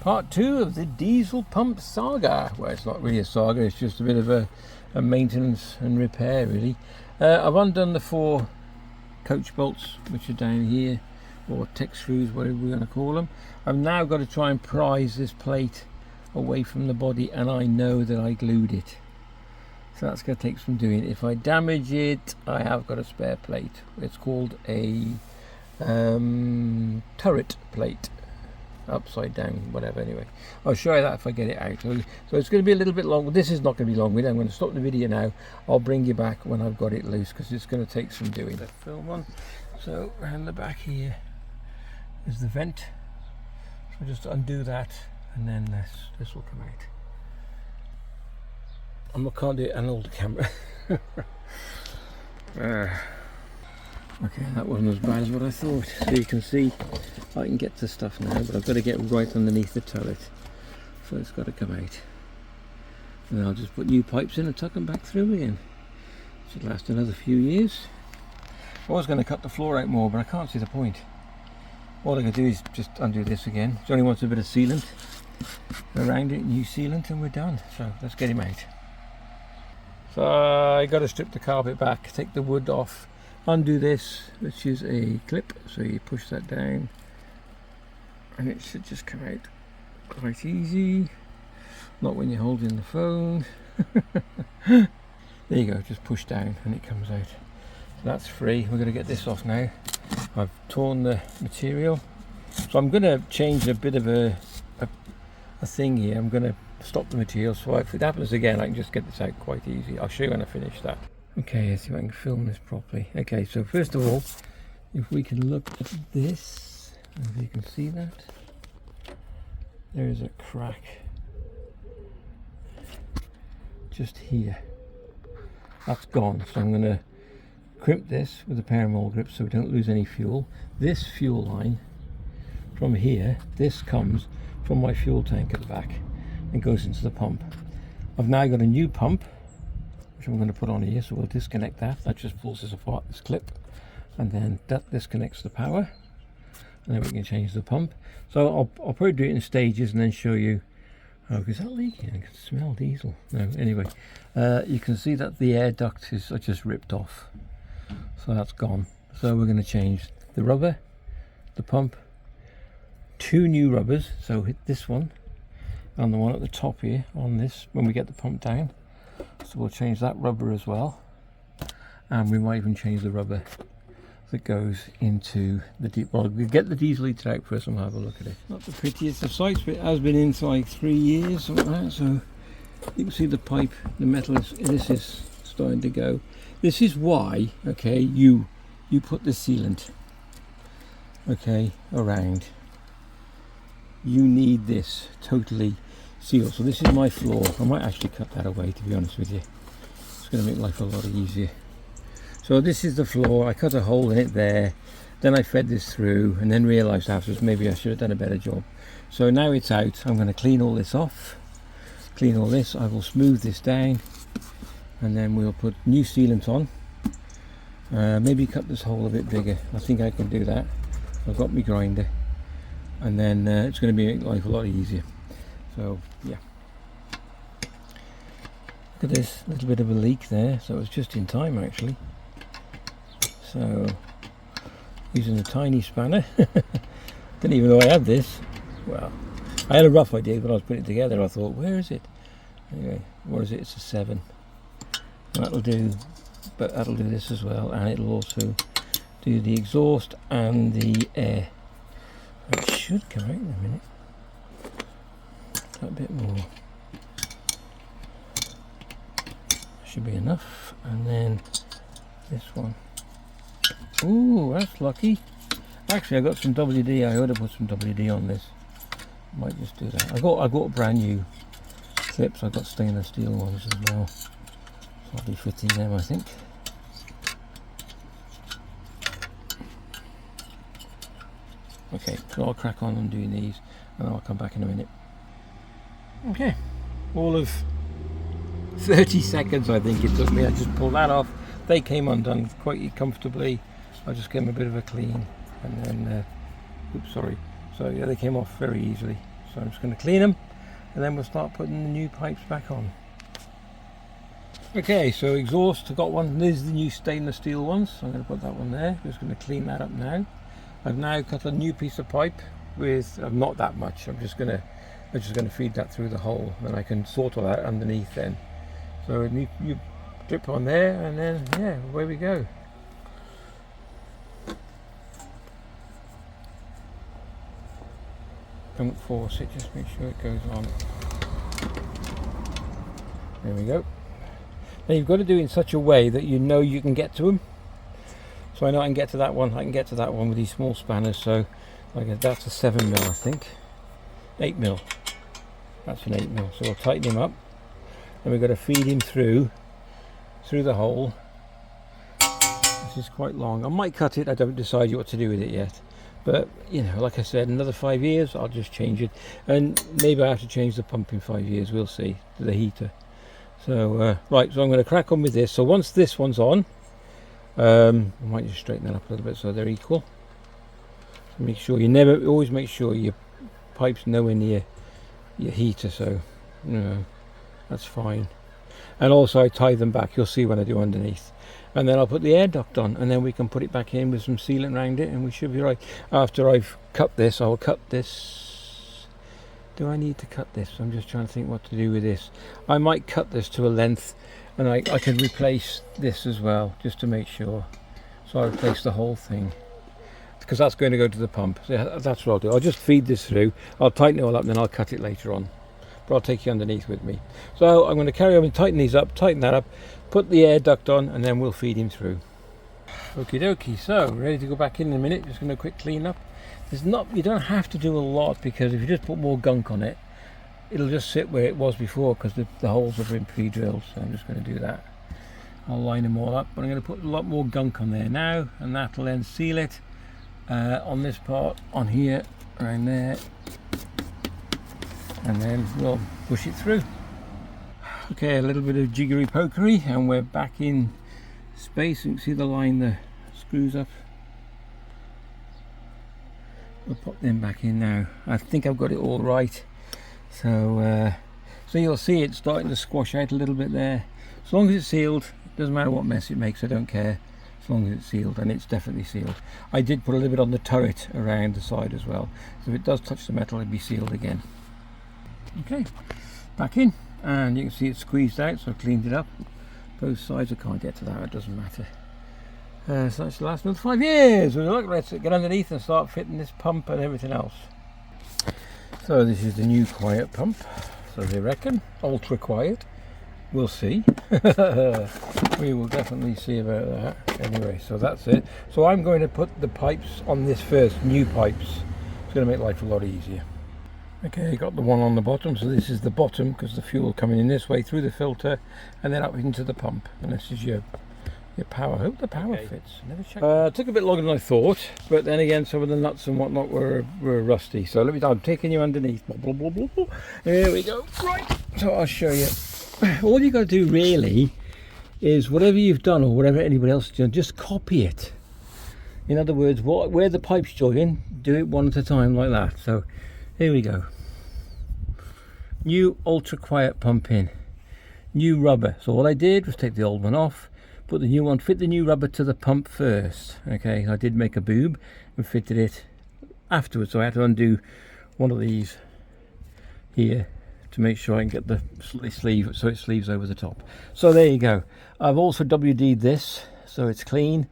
Part 2 of the diesel pump saga. Well, it's not really a saga, it's just a bit of a maintenance and repair really. I've undone the 4 coach bolts which are down here, or tech screws, whatever we're going to call them. I've now got to try and prise this plate away from the body, and I know that I glued it. So that's going to take some doing. If I damage it, I have got a spare plate. It's called a turret plate, upside down, whatever. Anyway, I'll show you that if I get it out. So it's going to be a little bit long. This is not going to be long. I'm going to stop the video now. I'll bring you back when I've got it loose, because it's going to take some doing. The film on. So around the back here is the vent. So just undo that, and then this will come out. I can't do it on an older camera. Okay, that wasn't as bad as what I thought. So you can see I can get to stuff now, but I've got to get right underneath the turret. So it's got to come out. And then I'll just put new pipes in and tuck them back through again. Should last another few years. I was going to cut the floor out more, but I can't see the point. All I'm going to do is just undo this again. It only wants a bit of sealant around it, new sealant, and we're done. So let's get him out. So I got to strip the carpet back, take the wood off, undo this, which is a clip. So you push that down, and it should just come out quite easy. Not when you're holding the phone. There you go, just push down and it comes out. So that's free. We're going to get this off now. I've torn the material, so I'm going to change a bit of a thing here. I'm going to stop the material, so if it happens again I can just get this out quite easy. I'll show you when I finish that. Okay, let's see if I can film this properly. Okay, so first of all, if we can look at this, if you can see that, there is a crack just here. That's gone, so I'm going to crimp this with a pair of mole grips so we don't lose any fuel. This fuel line from here, this comes from my fuel tank at the back and goes into the pump. I've now got a new pump which I'm going to put on here, so we'll disconnect that. That just pulls this apart, this clip, and then that disconnects the power, and then we can change the pump. So I'll probably do it in stages and then show you. Oh, is that leaking? I can smell diesel. No, anyway, you can see that the air duct is just ripped off, so that's gone. So we're going to change the rubber, the pump, 2 new rubbers, so hit this one and the one at the top here on this when we get the pump down. So we'll change that rubber as well, and we might even change the rubber that goes into the deep. Well, we'll get the diesel heater out first and we'll have a look at it. Not the prettiest of sights, but it has been in for like 3 years, something like that. So you can see the pipe, the metal is, this is starting to go. This is why, okay, you put the sealant, okay, around. You need this totally sealed. So this is my floor. I might actually cut that away, to be honest with you. It's going to make life a lot easier. So this is the floor. I cut a hole in it there, then I fed this through, and then realised afterwards maybe I should have done a better job. So now it's out. I'm going to clean all this off, clean all this. I will smooth this down, and then we'll put new sealant on. Maybe cut this hole a bit bigger. I think I can do that. I've got my grinder, and then it's going to make life a lot easier. So yeah, look at this little bit of a leak there, so it's just in time actually. So using a tiny spanner, didn't even know I had this. Well, I had a rough idea when I was putting it together. I thought, where is it? Anyway, what is it? It's a 7. That'll do, but that'll do this as well, and it'll also do the exhaust and the air. It should come out in a minute. A bit more. Should be enough, and then this one. Ooh, that's lucky. Actually, I got some WD. I ought to put some WD on this. Might just do that. I got brand new clips. I got stainless steel ones as well. So I'll be fitting them, I think. Okay, so I'll crack on and doing these, and I'll come back in a minute. Okay, all of 30 seconds I think it took me. I just pulled that off. They came undone quite comfortably. I just gave them a bit of a clean, and then oops, sorry. So yeah, they came off very easily. So I'm just going to clean them and then we'll start putting the new pipes back on. Okay, so exhaust, I got one. These are the new stainless steel ones, so I'm going to put that one there. Just going to clean that up now. I've now cut a new piece of pipe with not that much. I'm just going to feed that through the hole, and I can sort all that underneath then. So you drip on there, and then yeah, away we go. Don't force it, just make sure it goes on. There we go. Now you've got to do it in such a way that you know you can get to them. So I know I can get to that one, I can get to that one with these small spanners. So like that's a 7mm, I think. 8mm. That's an 8mm. So we'll tighten him up. And we've got to feed him through the hole. This is quite long. I might cut it, I don't decide what to do with it yet. But you know, like I said, another 5 years I'll just change it. And maybe I have to change the pump in 5 years, we'll see, to the heater. So right, so I'm going to crack on with this. So once this one's on, I might just straighten that up a little bit so they're equal. So make sure always make sure your pipe's nowhere near your heater, so you know, that's fine. And also I tie them back, you'll see when I do underneath. And then I'll put the air duct on, and then we can put it back in with some sealant around it, and we should be right. After I've cut this, I'll cut this. Do I need to cut this? I'm just trying to think what to do with this. I might cut this to a length, and I can replace this as well, just to make sure. So I'll replace the whole thing, because that's going to go to the pump. So that's what I'll do. I'll just feed this through, I'll tighten it all up, and then I'll cut it later on. But I'll take you underneath with me. So I'm going to carry on and tighten these up, tighten that up, put the air duct on, and then we'll feed him through. Okie dokie, so ready to go back in a minute. Just going to quick clean up. You don't have to do a lot, because if you just put more gunk on it, it'll just sit where it was before, because the holes have been pre-drilled. So I'm just going to do that. I'll line them all up, but I'm going to put a lot more gunk on there now, and that'll then seal it on this part, on here, around there, and then we'll push it through. Okay, a little bit of jiggery pokery, and we're back in space. You can see the line the screws up. We'll pop them back in now. I think I've got it all right. So you'll see it starting to squash out a little bit there. As long as it's sealed, doesn't matter what mess it makes, I don't care. As long as it's sealed, and it's definitely sealed. I did put a little bit on the turret around the side as well. So if it does touch the metal, it'll be sealed again. Okay, back in. And you can see it's squeezed out, so I've cleaned it up. Both sides, I can't get to that, it doesn't matter. So that's the last another 5 years. Well, look, let's get underneath and start fitting this pump and everything else. So this is the new quiet pump, so they reckon, ultra quiet. We'll see. We will definitely see about that. Anyway, so that's it. So I'm going to put the pipes on this first, new pipes. It's going to make life a lot easier. Okay, got the one on the bottom, so this is the bottom, because the fuel coming in this way through the filter and then up into the pump, and this is your power. I hope the power fits. Never checked. It took a bit longer than I thought, but then again some of the nuts and whatnot were rusty. So I'm taking you underneath. Blah, blah, blah, blah. Here we go. Right, so I'll show you. All you got to do really is whatever you've done or whatever anybody else has done, just copy it. In other words, where the pipes join, do it one at a time like that. So here we go. New ultra quiet pump in. New rubber. So all I did was take the old one off, put the new one, fit the new rubber to the pump first. Okay, I did make a boob and fitted it afterwards, so I had to undo one of these here to make sure I can get the sleeve, so it sleeves over the top. So there you go. I've also WD'd this so it's clean.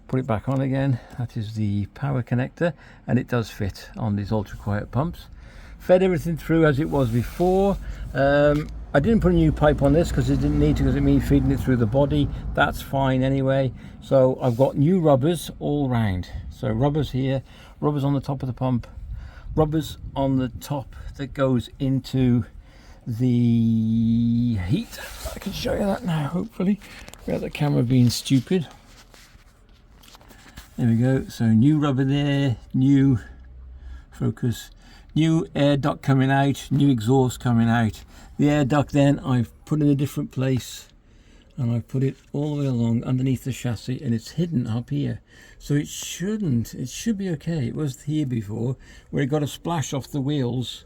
Put it back on again. That is the power connector, and it does fit on these ultra quiet pumps. Fed everything through as it was before. I didn't put a new pipe on this because it didn't need to, because it means feeding it through the body. That's fine anyway. So I've got new rubbers all round. So rubbers here, rubbers on the top of the pump, rubbers on the top that goes into the heat. I can show you that now, hopefully, without the camera being stupid. There we go. So new rubber there, new focus, new air duct coming out, new exhaust coming out. The air duct then I've put in a different place, and I've put it all the way along underneath the chassis, and it's hidden up here. So it should be okay. It was here before, where it got a splash off the wheels.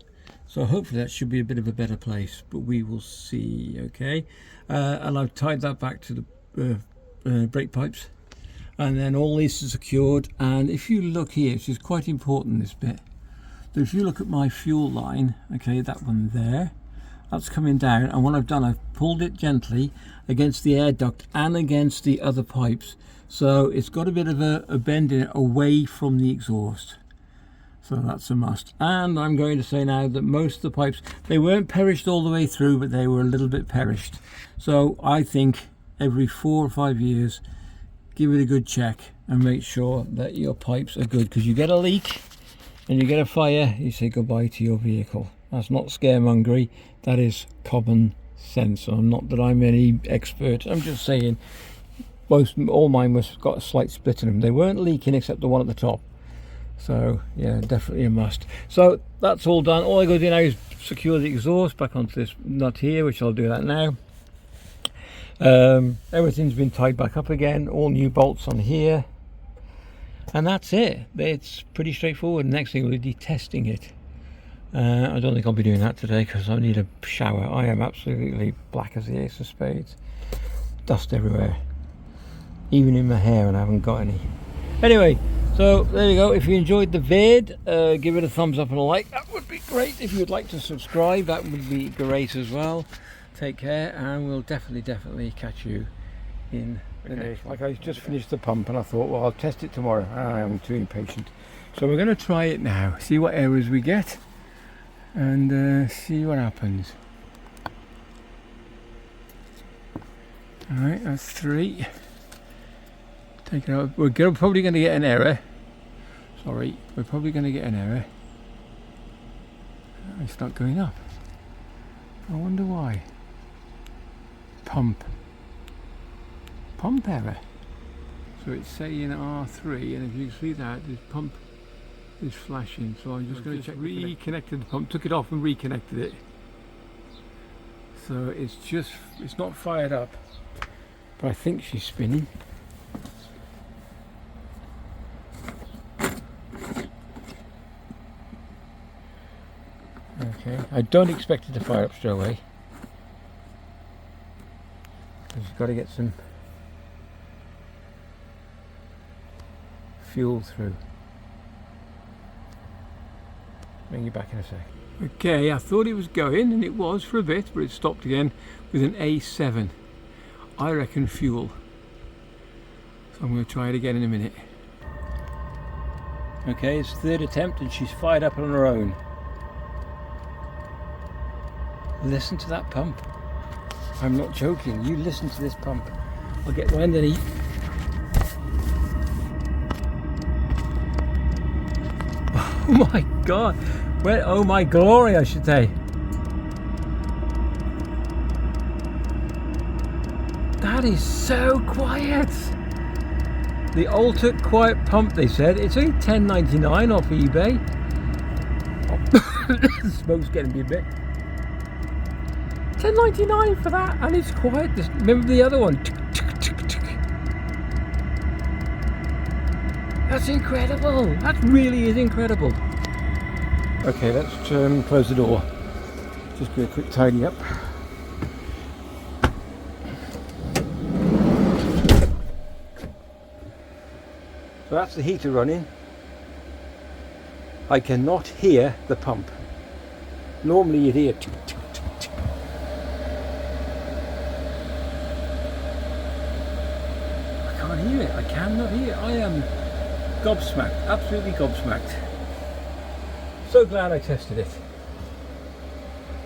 So hopefully that should be a bit of a better place, but we will see. Okay, and I've tied that back to the brake pipes, and then all these are secured. And if you look here, which is quite important, this bit, so if you look at my fuel line, okay, that one there, that's coming down, and what I've done, I've pulled it gently against the air duct and against the other pipes, so it's got a bit of a bend in it away from the exhaust. So that's a must. And I'm going to say now that most of the pipes, they weren't perished all the way through, but they were a little bit perished. So I think every 4 or 5 years, give it a good check and make sure that your pipes are good, because you get a leak and you get a fire, you say goodbye to your vehicle. That's not scaremongery, that is common sense. I'm not that I'm any expert, I'm just saying all mine was got a slight split in them. They weren't leaking except the one at the top. So yeah, definitely a must. So that's all done. All I got to do now is secure the exhaust back onto this nut here, which I'll do that now. Everything's been tied back up again, all new bolts on here, and that's it. It's pretty straightforward. Next thing we'll be testing it. I don't think I'll be doing that today because I need a shower. I am absolutely black as the ace of spades. Dust everywhere, even in my hair, and I haven't got any. Anyway, so there you go. If you enjoyed the vid, give it a thumbs up and a like. That would be great. If you'd like to subscribe, that would be great as well. Take care, and we'll definitely catch you in the next one. Like, I just finished the pump and I thought, well, I'll test it tomorrow. I am too impatient. So we're going to try it now, see what errors we get, and see what happens. Alright, that's 3. Take it out. We're probably going to get an error. Sorry, we're probably going to get an error. It's not going up. I wonder why. Pump error. So it's saying R3, and if you can see that, this pump is flashing. So I'm just going to check. Reconnected the pump, took it off and reconnected it. So it's not fired up, but I think she's spinning. Okay, I don't expect it to fire up straight away. You've got to get some fuel through. Bring you back in a sec. Okay, I thought it was going, and it was for a bit, but it stopped again with an A7. I reckon fuel. So I'm going to try it again in a minute. Okay, it's 3rd attempt and she's fired up on her own. Listen to that pump. I'm not joking, you listen to this pump. I'll get right underneath. Oh my god. Well, oh my glory, I should say. That is so quiet. The Ultra Quiet Pump, they said. It's only $10.99 off eBay. Oh. The smoke's getting me a bit. $10.99 for that, and it's quiet. Remember the other one? That's incredible. That really is incredible. Okay, let's close the door. Just do a quick tidy up. So that's the heater running. I cannot hear the pump. Normally you'd hear tick, tick, tick, tick. I can't hear it. I cannot hear it. I am gobsmacked, absolutely gobsmacked. So glad I tested it.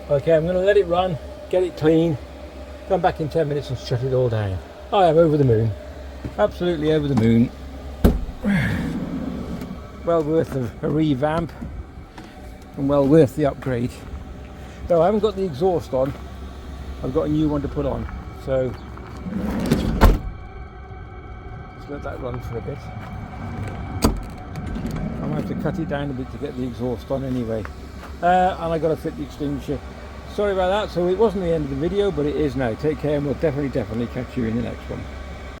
Okay, I'm going to let it run, get it clean, come back in 10 minutes and shut it all down. I am over the moon. Absolutely over the moon. Well worth a revamp and well worth the upgrade. No, I haven't got the exhaust on. I've got a new one to put on. So let's let that run for a bit. I might have to cut it down a bit to get the exhaust on anyway. And I got to fit the extinguisher. Sorry about that. So it wasn't the end of the video, but it is now. Take care, and we'll definitely catch you in the next one.